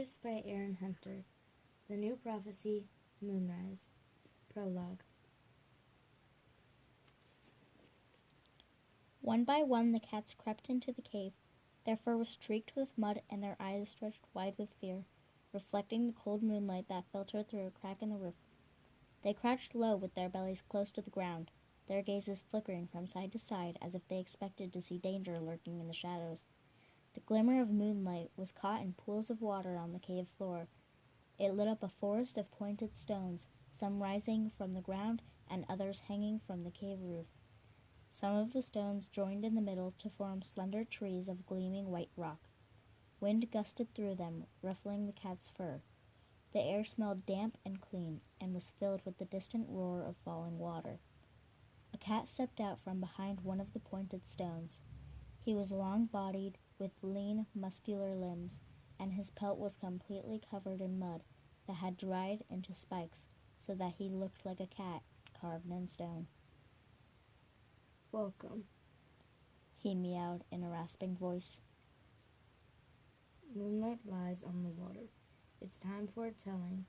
Chapters by Aaron Hunter. The New Prophecy, Moonrise. Prologue. One by one the cats crept into the cave. Their fur was streaked with mud and their eyes stretched wide with fear, reflecting the cold moonlight that filtered through a crack in the roof. They crouched low with their bellies close to the ground, their gazes flickering from side to side as if they expected to see danger lurking in the shadows. The glimmer of moonlight was caught in pools of water on the cave floor. It lit up a forest of pointed stones, some rising from the ground and others hanging from the cave roof. Some of the stones joined in the middle to form slender trees of gleaming white rock. Wind gusted through them, ruffling the cat's fur. The air smelled damp and clean, and was filled with the distant roar of falling water. A cat stepped out from behind one of the pointed stones. He was long-bodied, with lean, muscular limbs, and his pelt was completely covered in mud that had dried into spikes, so that he looked like a cat carved in stone. Welcome, he meowed in a rasping voice. Moonlight lies on the water. It's time for a telling,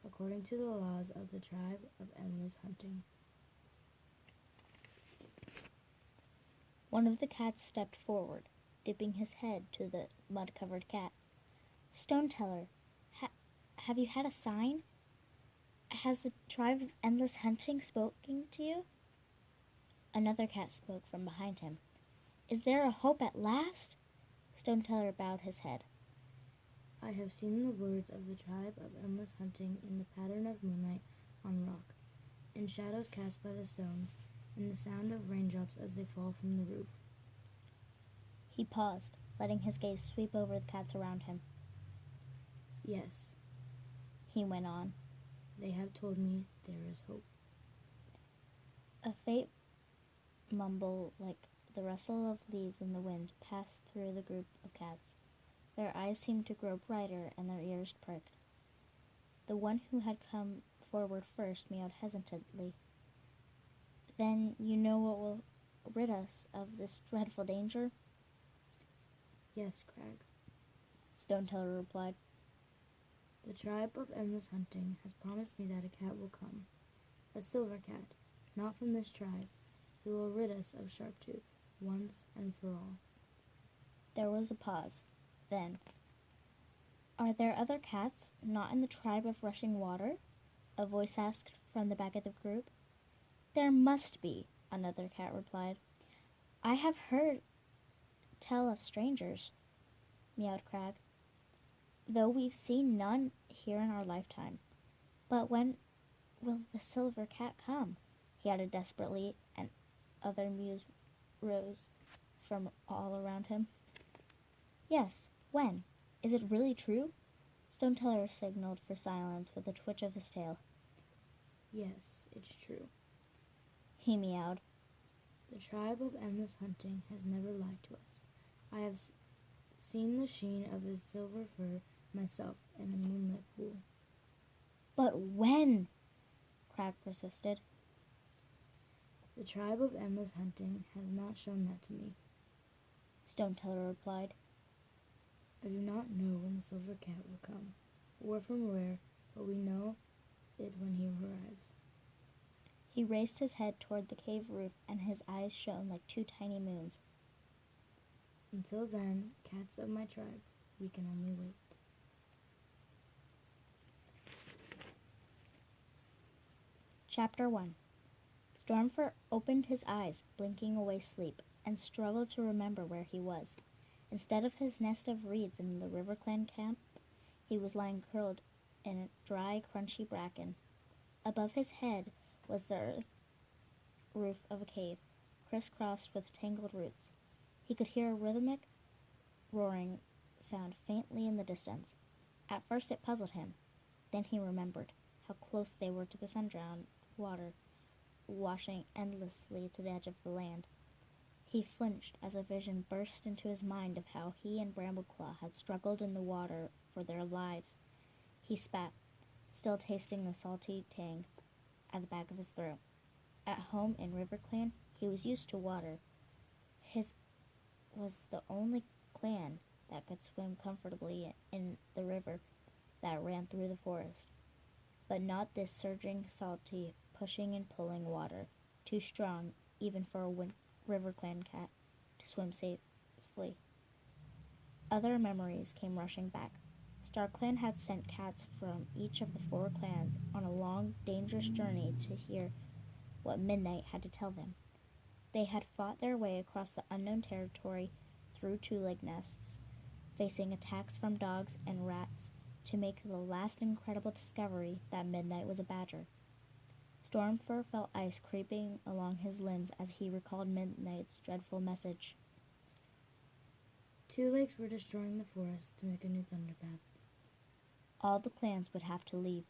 according to the laws of the tribe of endless hunting. One of the cats stepped forward, dipping his head to the mud-covered cat. Stone Teller, have you had a sign? Has the tribe of endless hunting spoken to you? Another cat spoke from behind him. Is there a hope at last? Stone Teller bowed his head. I have seen the words of the tribe of endless hunting in the pattern of moonlight on rock, in shadows cast by the stones, in the sound of raindrops as they fall from the roof. He paused, letting his gaze sweep over the cats around him. Yes, he went on. They have told me there is hope. A faint mumble like the rustle of leaves in the wind passed through the group of cats. Their eyes seemed to grow brighter and their ears pricked. The one who had come forward first meowed hesitantly. Then you know what will rid us of this dreadful danger? Yes, Crag, Stone Teller replied. The tribe of endless hunting has promised me that a cat will come. A silver cat, not from this tribe, who will rid us of Sharptooth, once and for all. There was a pause. Then, are there other cats not in the tribe of rushing water? A voice asked from the back of the group. There must be, another cat replied. I have heard tell of strangers, meowed Crag, though we've seen none here in our lifetime. But when will the silver cat come? He added desperately, and other mews rose from all around him. Yes, when? Is it really true? Stone Teller signaled for silence with a twitch of his tail. Yes, it's true, he meowed. The tribe of endless hunting has never lied to us. I have seen the sheen of his silver fur myself in a moonlit pool. But when? Crag persisted. The tribe of endless hunting has not shown that to me, Stone Teller replied. I do not know when the silver cat will come, or from where, but we know it when he arrives. He raised his head toward the cave roof, and his eyes shone like two tiny moons. Until then, cats of my tribe, we can only wait. Chapter 1. Stormfur opened his eyes, blinking away sleep, and struggled to remember where he was. Instead of his nest of reeds in the River Clan camp, he was lying curled in a dry, crunchy bracken. Above his head was the earth roof of a cave, crisscrossed with tangled roots. He could hear a rhythmic, roaring sound faintly in the distance. At first it puzzled him. Then he remembered how close they were to the sun-drowned water, washing endlessly to the edge of the land. He flinched as a vision burst into his mind of how he and Brambleclaw had struggled in the water for their lives. He spat, still tasting the salty tang at the back of his throat. At home in RiverClan, he was used to water. His was the only clan that could swim comfortably in the river, that ran through the forest. But not this surging, salty, pushing and pulling water, too strong even for a river clan cat to swim safely. Other memories came rushing back. StarClan had sent cats from each of the 4 clans on a long, dangerous journey to hear what Midnight had to tell them. They had fought their way across the unknown territory through two-leg nests, facing attacks from dogs and rats, to make the last incredible discovery that Midnight was a badger. Stormfur felt ice creeping along his limbs as he recalled Midnight's dreadful message. 2 legs were destroying the forest to make a new thunderpath. All the clans would have to leave,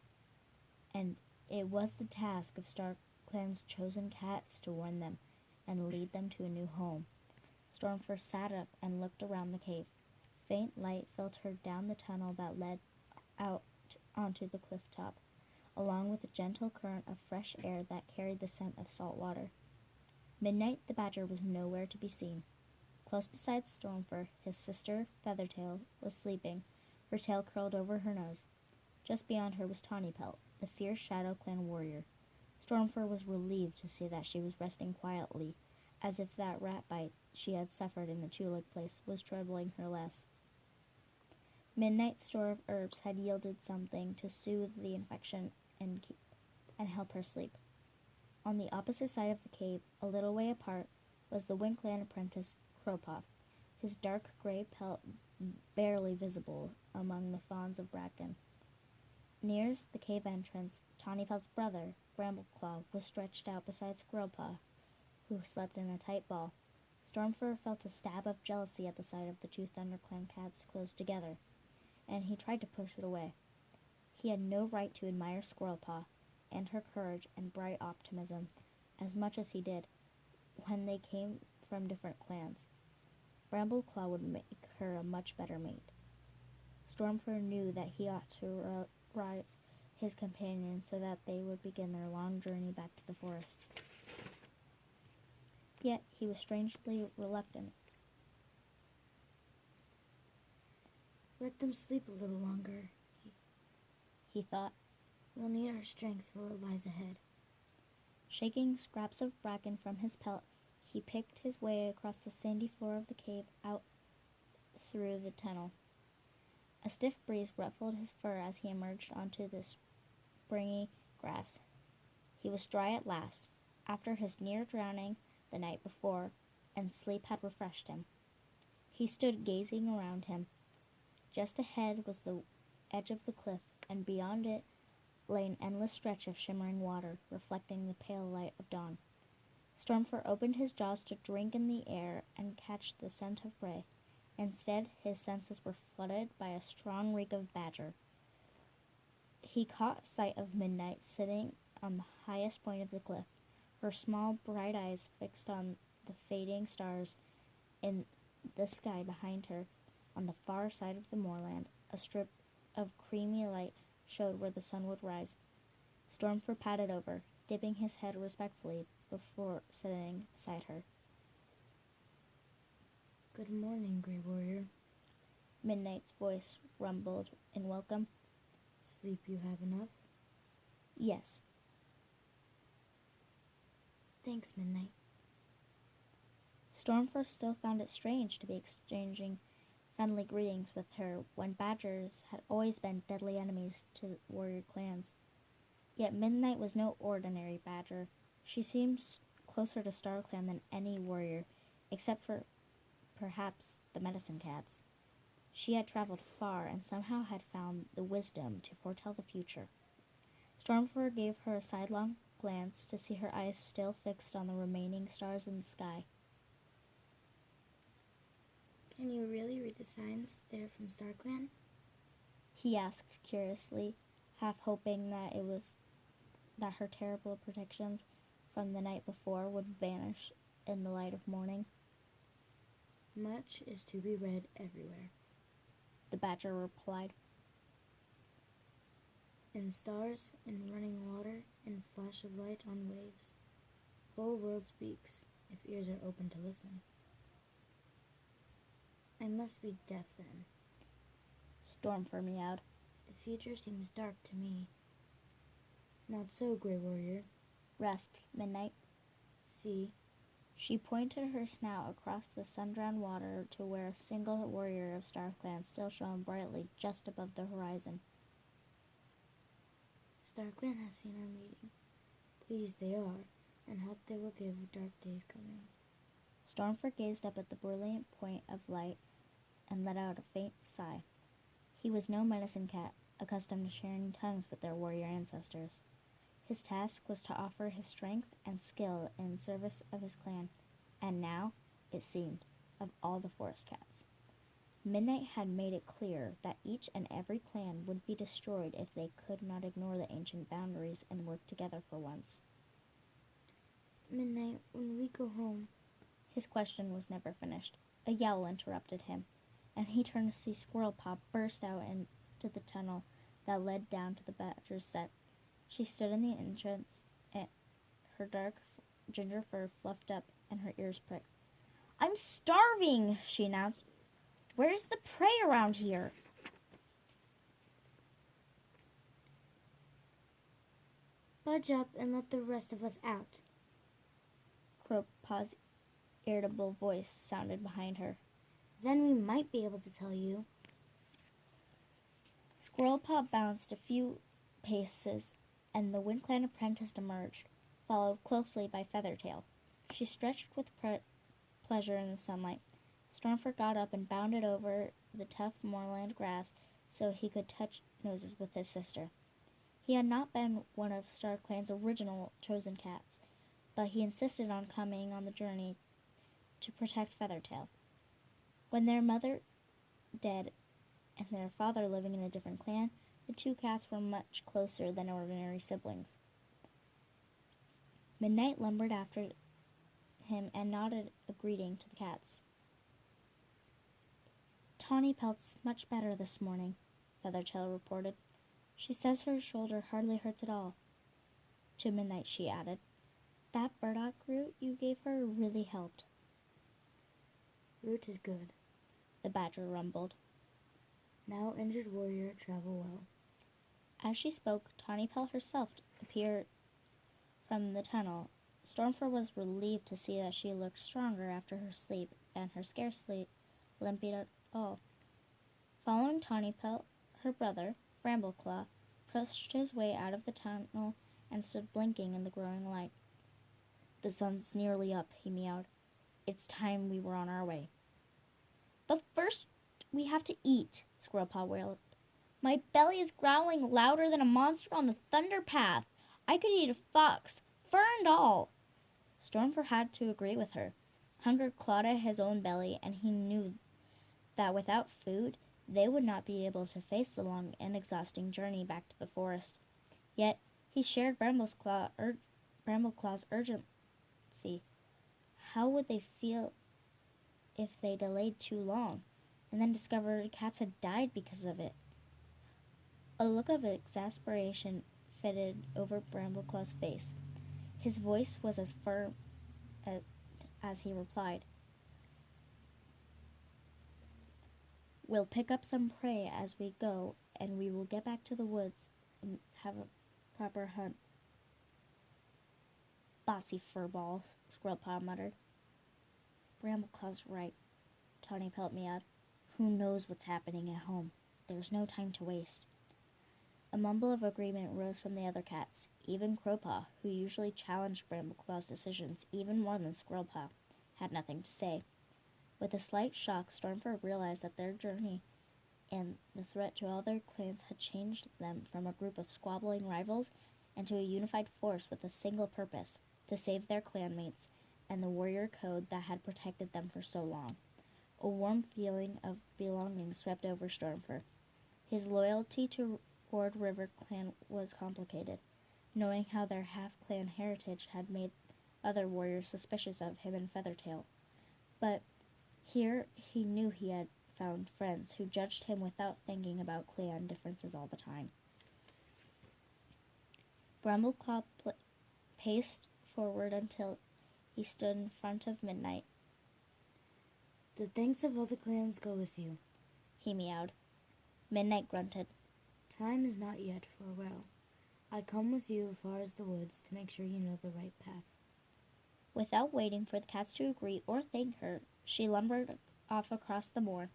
and it was the task of StarClan's chosen cats to warn them and lead them to a new home. Stormfur sat up and looked around the cave. Faint light filtered down the tunnel that led out onto the cliff top, along with a gentle current of fresh air that carried the scent of salt water. Midnight the badger was nowhere to be seen. Close beside Stormfur, his sister, Feathertail, was sleeping, her tail curled over her nose. Just beyond her was Tawnypelt, the fierce Shadow Clan warrior. Stormfur was relieved to see that she was resting quietly, as if that rat bite she had suffered in the two-leg place was troubling her less. Midnight's store of herbs had yielded something to soothe the infection and help her sleep. On the opposite side of the cave, a little way apart, was the Winkland apprentice Crowpaw, his dark gray pelt barely visible among the fawns of bracken. Nearest the cave entrance, Tawnyfelt's brother, Brambleclaw, was stretched out beside Squirrelpaw, who slept in a tight ball. Stormfur felt a stab of jealousy at the sight of the 2 ThunderClan cats close together, and he tried to push it away. He had no right to admire Squirrelpaw and her courage and bright optimism as much as he did when they came from different clans. Brambleclaw would make her a much better mate. Stormfur knew that he ought to rise his companion so that they would begin their long journey back to the forest. Yet he was strangely reluctant. Let them sleep a little longer, He thought. We'll need our strength for what lies ahead. Shaking scraps of bracken from his pelt, he picked his way across the sandy floor of the cave out through the tunnel. A stiff breeze ruffled his fur as he emerged onto the springy grass. He was dry at last, after his near drowning the night before, and sleep had refreshed him. He stood gazing around him. Just ahead was the edge of the cliff, and beyond it lay an endless stretch of shimmering water, reflecting the pale light of dawn. Stormfur opened his jaws to drink in the air and catch the scent of prey. Instead, his senses were flooded by a strong reek of badger. He caught sight of Midnight sitting on the highest point of the cliff, her small, bright eyes fixed on the fading stars in the sky behind her. On the far side of the moorland, a strip of creamy light showed where the sun would rise. Stormfur padded over, dipping his head respectfully before sitting beside her. Good morning, Grey Warrior. Midnight's voice rumbled in welcome. Sleep you have enough? Yes. Thanks, Midnight. Stormfur still found it strange to be exchanging friendly greetings with her when badgers had always been deadly enemies to warrior clans. Yet Midnight was no ordinary badger. She seemed closer to StarClan than any warrior, except for perhaps the medicine cats. She had traveled far and somehow had found the wisdom to foretell the future. Stormfur gave her a sidelong glance to see her eyes still fixed on the remaining stars in the sky. Can you really read the signs there from StarClan? He asked curiously, half hoping that that her terrible predictions from the night before would vanish in the light of morning. Much is to be read everywhere, The badger replied. In stars, in running water, in flash of light on waves. Whole world speaks, if ears are open to listen. I must be deaf then. Stormfur meowed. The future seems dark to me. Not so, Grey Warrior. Rasped Midnight. See, She pointed her snout across the sun-drowned water to where a single warrior of StarClan still shone brightly just above the horizon. StarClan has seen our meeting. Pleased they are, and hope they will give dark days coming. Stormfur gazed up at the brilliant point of light and let out a faint sigh. He was no medicine cat, accustomed to sharing tongues with their warrior ancestors. His task was to offer his strength and skill in service of his clan, and now, it seemed, of all the forest cats. Midnight had made it clear that each and every clan would be destroyed if they could not ignore the ancient boundaries and work together for once. Midnight, when we go home. His question was never finished. A yowl interrupted him, and he turned to see Squirrel Paw burst out into the tunnel that led down to the badger's set. She stood in the entrance, and her dark ginger fur fluffed up and her ears pricked. "I'm starving," she announced. "Where's the prey around here?" Budge up and let the rest of us out. Crowpaw's irritable voice sounded behind her. Then we might be able to tell you. Squirrelpaw bounced a few paces, and the WindClan apprentice emerged, followed closely by Feathertail. She stretched with pleasure in the sunlight. Stormfur got up and bounded over the tough moorland grass so he could touch noses with his sister. He had not been one of StarClan's original chosen cats, but he insisted on coming on the journey to protect Feathertail. When their mother dead and their father living in a different clan, the two cats were much closer than ordinary siblings. Midnight lumbered after him and nodded a greeting to the cats. "Tawny Pelt's much better this morning," Feathertail reported. "She says her shoulder hardly hurts at all." To Midnight she added, "That burdock root you gave her really helped." Root is good. The badger rumbled. Now, injured warrior, travel well. As she spoke, Tawny Pelt herself appeared from the tunnel. Stormfur was relieved to see that she looked stronger after her sleep, and her scarcely limped at all. Following Tawny Pelt, her brother, Brambleclaw, pushed his way out of the tunnel and stood blinking in the growing light. "The sun's nearly up," he meowed. "It's time we were on our way." "But first we have to eat," Squirrelpaw wailed. "My belly is growling louder than a monster on the thunder path. I could eat a fox, fur and all." Stormfur had to agree with her. Hunger clawed at his own belly, and he knew that without food, they would not be able to face the long and exhausting journey back to the forest. Yet he shared Brambleclaw's urgency. How would they feel if they delayed too long, and then discovered cats had died because of it? A look of exasperation fitted over Brambleclaw's face. His voice was as firm as he replied, "We'll pick up some prey as we go, and we will get back to the woods and have a proper hunt." "Bossy furball," Squirrelpaw muttered. "Brambleclaw's right," Tawny Pelt meowed. "Who knows what's happening at home? There's no time to waste." A mumble of agreement rose from the other cats. Even Crowpaw, who usually challenged Brambleclaw's decisions even more than Squirrelpaw, had nothing to say. With a slight shock, Stormfur realized that their journey and the threat to all their clans had changed them from a group of squabbling rivals into a unified force with a single purpose: to save their clanmates and the warrior code that had protected them for so long. A warm feeling of belonging swept over Stormfur. His loyalty toward River Clan was complicated, knowing how their half-clan heritage had made other warriors suspicious of him and Feathertail. But here he knew he had found friends who judged him without thinking about clan differences all the time. Brambleclaw paced forward until he stood in front of Midnight. "The thanks of all the clans go with you." He meowed. Midnight grunted. time is not yet. Farewell. I come with you as far as the woods to make sure you know the right path." Without waiting for the cats to agree or thank her, she lumbered off across the moor.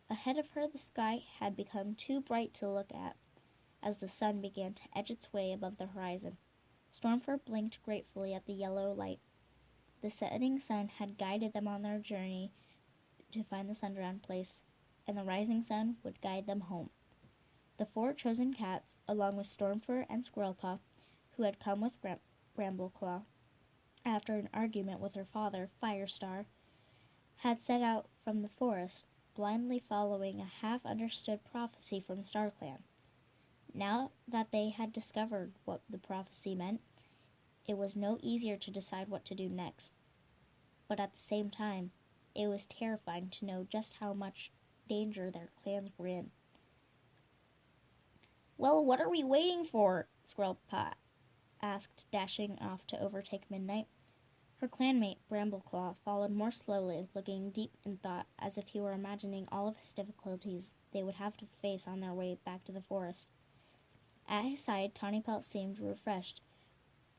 Ahead of her, the sky had become too bright to look at as the sun began to edge its way above the horizon. Stormfur blinked gratefully at the yellow light. The setting sun had guided them on their journey to find the sundrown place, and the rising sun would guide them home. The 4 chosen cats, along with Stormfur and Squirrelpaw, who had come with Brambleclaw after an argument with her father, Firestar, had set out from the forest, blindly following a half-understood prophecy from StarClan. Now that they had discovered what the prophecy meant, it was no easier to decide what to do next. But at the same time, it was terrifying to know just how much danger their clans were in. "Well, what are we waiting for?" Squirrelpaw asked, dashing off to overtake Midnight. Her clanmate, Brambleclaw, followed more slowly, looking deep in thought, as if he were imagining all of his difficulties they would have to face on their way back to the forest. At his side, Tawny Pelt seemed refreshed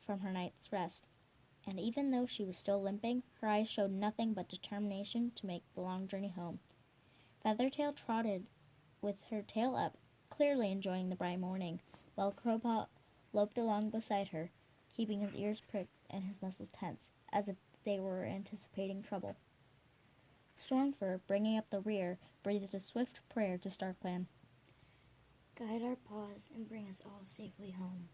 from her night's rest, and even though she was still limping, her eyes showed nothing but determination to make the long journey home. Feathertail trotted with her tail up, clearly enjoying the bright morning, while Crowpaw loped along beside her, keeping his ears pricked and his muscles tense, as if they were anticipating trouble. Stormfur, bringing up the rear, breathed a swift prayer to StarClan. "Guide our paws and bring us all safely home."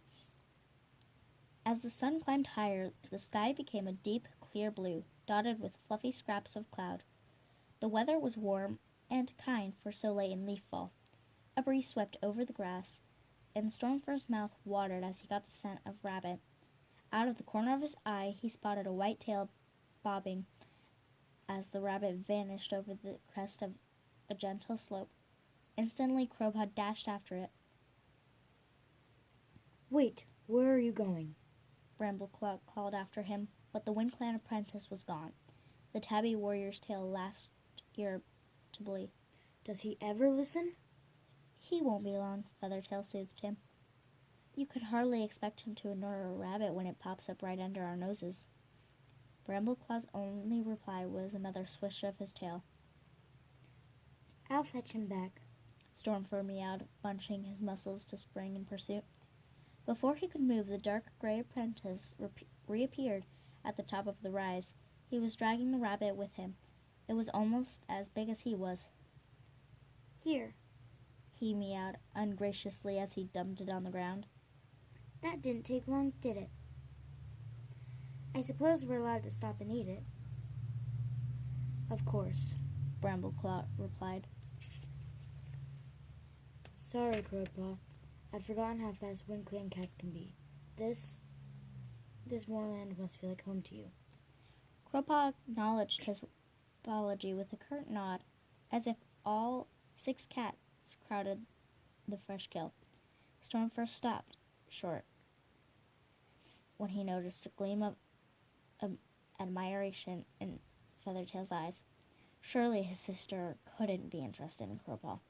As the sun climbed higher, the sky became a deep, clear blue, dotted with fluffy scraps of cloud. The weather was warm and kind for so late in leaf-fall. A breeze swept over the grass, and Stormfur's mouth watered as he got the scent of rabbit. Out of the corner of his eye, he spotted a white tail bobbing as the rabbit vanished over the crest of a gentle slope. Instantly, Crowpaw dashed after it. "Wait, where are you going?" Brambleclaw called after him, but the WindClan apprentice was gone. The tabby warrior's tail lashed irritably. "Does he ever listen?" "He won't be long," Feathertail soothed him. "You could hardly expect him to ignore a rabbit when it pops up right under our noses." Brambleclaw's only reply was another swish of his tail. "I'll fetch him back." Stormfur meowed, bunching his muscles to spring in pursuit. Before he could move, the dark gray apprentice reappeared at the top of the rise. He was dragging the rabbit with him. It was almost as big as he was. "Here." He meowed ungraciously as he dumped it on the ground. "That didn't take long, did it? I suppose we're allowed to stop and eat it." "Of course," Brambleclaw replied. "Sorry, Crowpaw. I'd forgotten how fast WindClan cats can be. This moorland must feel like home to you." Crowpaw acknowledged his apology with a curt nod, as if all 6 cats crowded the fresh kill. Stormfur stopped short when he noticed a gleam of admiration in Feathertail's eyes. Surely his sister couldn't be interested in Crowpaw.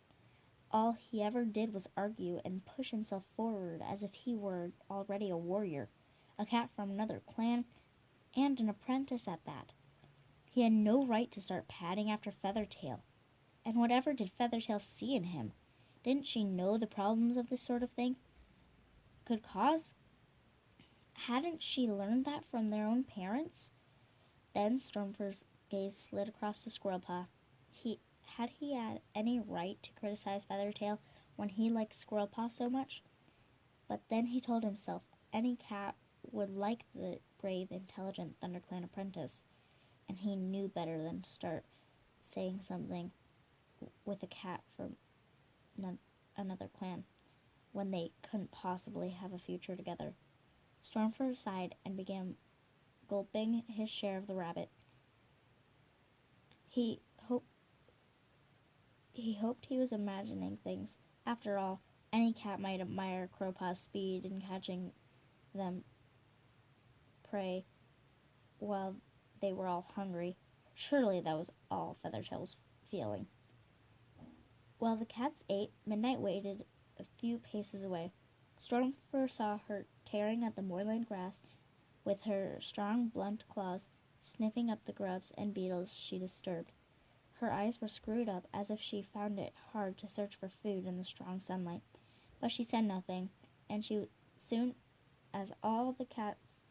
All he ever did was argue and push himself forward as if he were already a warrior, a cat from another clan, and an apprentice at that. He had no right to start padding after Feathertail. And whatever did Feathertail see in him? Didn't she know the problems of this sort of thing could cause? Hadn't she learned that from their own parents? Then Stormfur's gaze slid across to Squirrelpaw. Had he had any right to criticize Feathertail when he liked Squirrelpaw so much? But then he told himself any cat would like the brave, intelligent ThunderClan apprentice, and he knew better than to start saying something with a cat from another clan when they couldn't possibly have a future together. Stormfur sighed and began gulping his share of the rabbit. He hoped he was imagining things. After all, any cat might admire Crowpaw's speed in catching them prey while they were all hungry. Surely that was all Feathertail was feeling. While the cats ate, Midnight waited a few paces away. Stormfur saw her tearing at the moorland grass with her strong, blunt claws, sniffing up the grubs and beetles she disturbed. Her eyes were screwed up as if she found it hard to search for food in the strong sunlight. But she said nothing, and soon as all the cats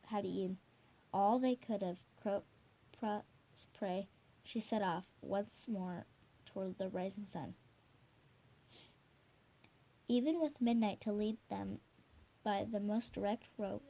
had eaten all they could of Croak's prey, she set off once more toward the rising sun. Even with midnight to lead them by the most direct route,